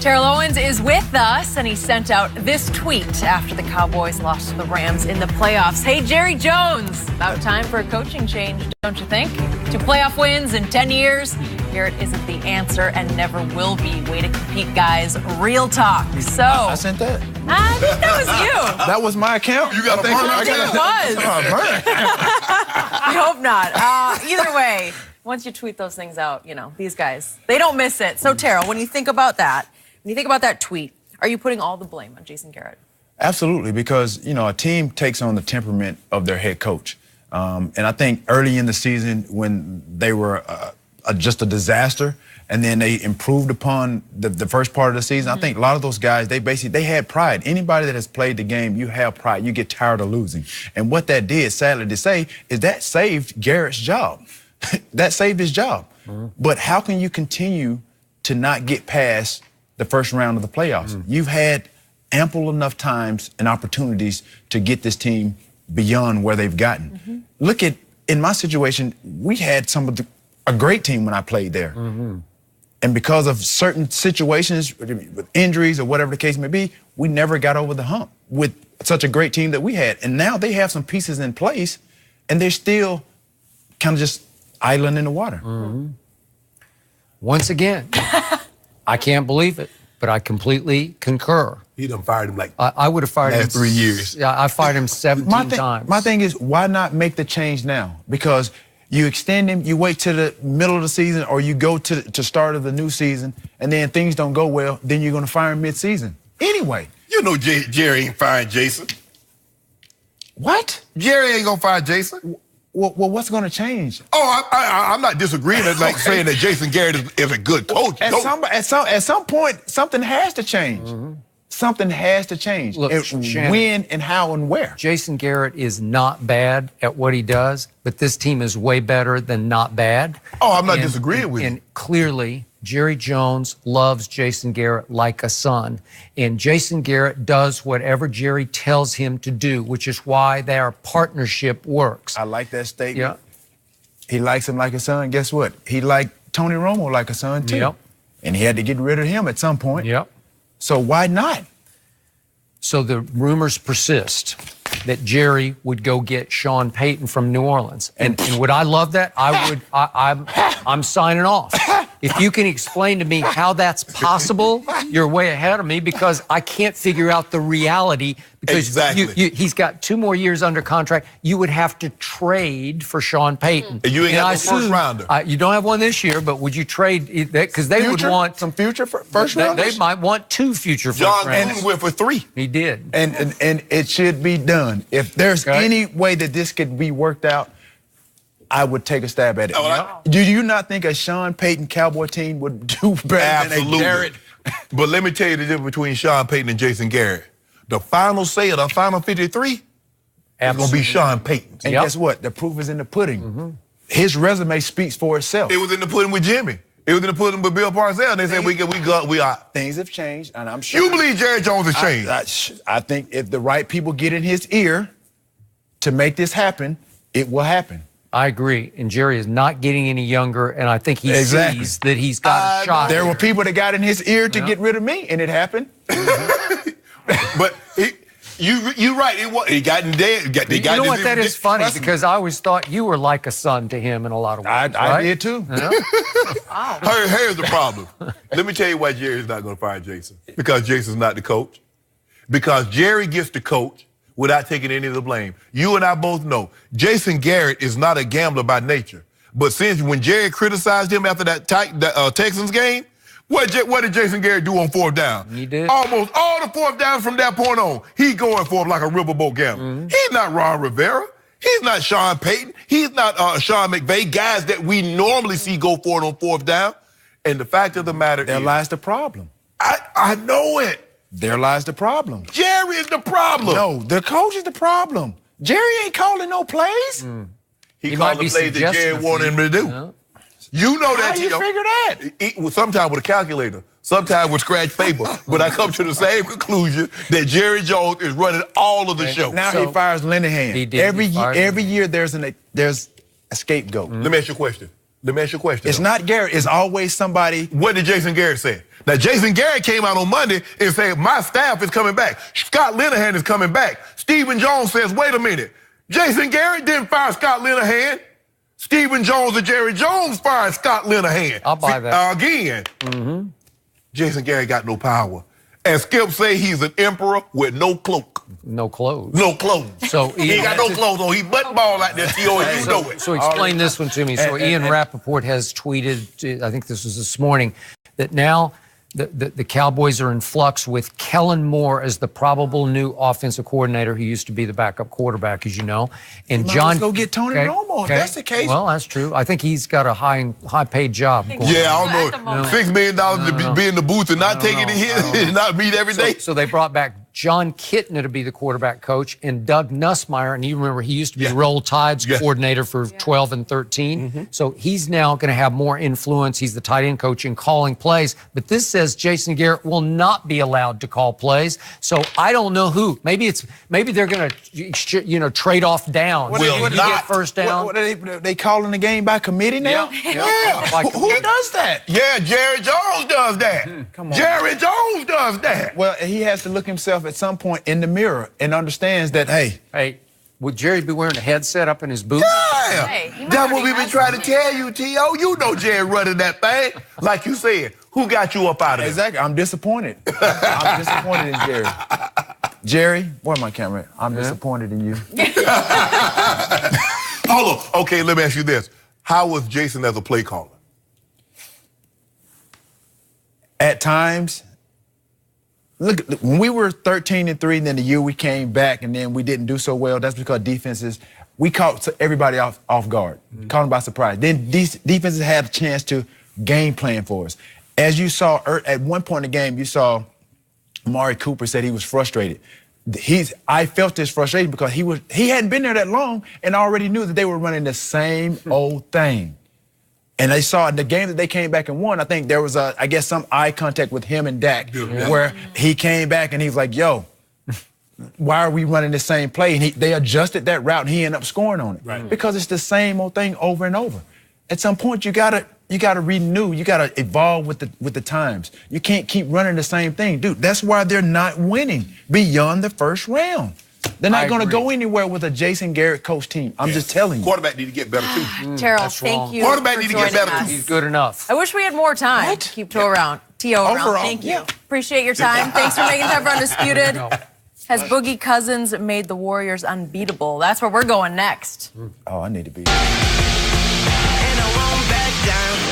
Terrell Owens is with us, and he sent out this tweet after the Cowboys lost to the Rams in the playoffs. Hey, Jerry Jones, about time for a coaching change, don't you think? 2 playoff wins in 10 years. Garrett isn't the answer and never will be. Way to compete, guys. Real talk. So I sent that. I think that was you. That was my account. You got a burner I think it was. I hope not. Either way, once you tweet those things out, you know, these guys, they don't miss it. So, Terrell, when you think about that, tweet, are you putting all the blame on Jason Garrett? Absolutely, because, you know, a team takes on the temperament of their head coach. And I think early in the season when they were just a disaster and then they improved upon the first part of the season, I think a lot of those guys, they had pride. Anybody that has played the game, you have pride. You get tired of losing. And what that did, sadly to say, is that saved Garrett's job. That saved his job. But how can you continue to not get past the first round of the playoffs? You've had ample enough times and opportunities to get this team beyond where they've gotten. Look at, in my situation, we had a great team when I played there. And because of certain situations, with injuries or whatever the case may be, we never got over the hump with such a great team that we had. And now they have some pieces in place, and they're still kind of just idling in the water. Once again, I can't believe it, but I completely concur. He done fired him like I would have fired him last 3 years. Yeah, I fired him 17 times. My thing is, why not make the change now? Because you extend him, you wait to the middle of the season, or you go to start of the new season, and then things don't go well, then you're going to fire him mid-season. Anyway. You know Jerry ain't firing Jason. What? Jerry ain't going to fire Jason. Well, what's going to change? Oh, I'm not disagreeing with saying that Jason Garrett is a good coach. At some point, something has to change. Something has to change. Look, Shannon, when and how and where. Jason Garrett is not bad at what he does, but this team is way better than not bad. Oh, I'm not disagreeing with you. And clearly, Jerry Jones loves Jason Garrett like a son. And Jason Garrett does whatever Jerry tells him to do, which is why their partnership works. I like that statement. Yeah. He likes him like a son. Guess what? He liked Tony Romo like a son, too. Yep. And he had to get rid of him at some point. Yep. So why not? So the rumors persist that Jerry would go get Sean Payton from New Orleans. And would I love that? I'm signing off. If you can explain to me how that's possible, you're way ahead of me, because I can't figure out the reality. Because he's got 2 more years under contract. You would have to trade for Sean Payton. And you ain't got no first rounder. You don't have one this year, but would you trade that? Because they would want some future first rounders. They might want 2 future first John rounders. Gruden went for 3. He did. And it should be done. If there's any way that this could be worked out, I would take a stab at it. Do you not think a Sean Payton Cowboy team would do better than a Garrett? But let me tell you the difference between Sean Payton and Jason Garrett. The final say of the final 53 is going to be Sean Payton. And guess what? The proof is in the pudding. His resume speaks for itself. It was in the pudding with Jimmy. It was in the pudding with Bill Parcells. And they said we are. Things have changed, and I'm sure. You believe Jerry Jones has changed? I think if the right people get in his ear to make this happen, it will happen. I agree. And Jerry is not getting any younger, and I think he sees that he's got a shot. There were people that got in his ear to get rid of me, and it happened. But you're right. He got in there. You know what? That is funny, because I always thought you were like a son to him in a lot of ways. I did too. Here's the problem. Let me tell you why Jerry's not going to fire Jason. Because Jason's not the coach. Because Jerry gets the coach without taking any of the blame. You and I both know Jason Garrett is not a gambler by nature. But since when Jerry criticized him after that Texans game, what did Jason Garrett do on 4th down? He did. Almost all the 4th downs from that point on, he going for it like a riverboat gambler. He's not Ron Rivera. He's not Sean Payton. He's not Sean McVay, guys that we normally see go for it on 4th down. And the fact of the matter is, there lies the problem. I know it. There lies the problem. Jerry is the problem. No, the coach is the problem. Jerry ain't calling no plays. He called the plays that Jerry wanted him to do. Yeah. You know that. How do you figure that? Sometimes with a calculator, sometimes with scratch paper. But I come to the same conclusion that Jerry Jones is running all of the show. Now he fires Linehan. He did. Every year there's a scapegoat. Let me ask you a question. Let me ask you a question. It's not Garrett. It's always somebody. What did Jason Garrett say? Now, Jason Garrett came out on Monday and said, my staff is coming back. Scott Linehan is coming back. Stephen Jones says, wait a minute. Jason Garrett didn't fire Scott Linehan. Stephen Jones and Jerry Jones fired Scott Linehan. I'll buy that. Again, Jason Garrett got no power. And Skip say he's an emperor with no cloak. No clothes. No clothes. So he ain't got no clothes on. He butt ball like that, T.O., and you know it. So explain this one to me. So Ian Rappaport has tweeted, I think this was this morning, that now the Cowboys are in flux with Kellen Moore as the probable new offensive coordinator who used to be the backup quarterback, as you know. And John, go get Tony Romo. If that's the case. Well, that's true. I think he's got a high-paid job. Yeah, I don't know. $6 million to be in the booth and not taking it here and not meet every day. So they brought back John Kitna to be the quarterback coach and Doug Nussmeier, and you remember he used to be the Roll Tides coordinator for 12 and 13. So he's now going to have more influence. He's the tight end coach in calling plays. But this says Jason Garrett will not be allowed to call plays. So I don't know who. Maybe they're going to trade off downs. Will you get first down. What are they calling the game by committee now? Yeah. Like, who does that? Yeah, Jerry Jones does that. Come on. Jerry Jones does that. Well, he has to look himself at some point in the mirror and understands that, hey, would Jerry be wearing a headset up in his booth? Yeah. Hey, That's what we've been trying to tell you, T.O. You know Jerry running that thing. Like you said, who got you up out of it? Exactly. I'm disappointed. I'm disappointed in Jerry. Jerry, where's my camera? I'm disappointed in you. Hold on. Okay, let me ask you this. How was Jason as a play caller? At times, look, when we were 13-3, then the year we came back and then we didn't do so well, that's because we caught everybody off guard, caught them by surprise. Then these defenses had a chance to game plan for us. As you saw at one point in the game, you saw Amari Cooper said he was frustrated. I felt this frustration because he hadn't been there that long and already knew that they were running the same old thing. And they saw in the game that they came back and won, I think there was some eye contact with him and Dak where he came back and he was like, yo, why are we running the same play? And they adjusted that route and he ended up scoring on it. Because it's the same old thing over and over. At some point, you gotta renew, you gotta evolve with the times. You can't keep running the same thing. Dude, that's why they're not winning beyond the first round. They're not going to go anywhere with a Jason Garrett coach team. I'm just telling you. Quarterback need to get better, too. Terrell, thank you. Quarterback need to get better, too. He's good enough. I wish we had more time to keep T.O. around. Thank you. Appreciate your time. Thanks for making time for Undisputed. Has Boogie Cousins made the Warriors unbeatable? That's where we're going next. Oh, I need to be. And I won't back down.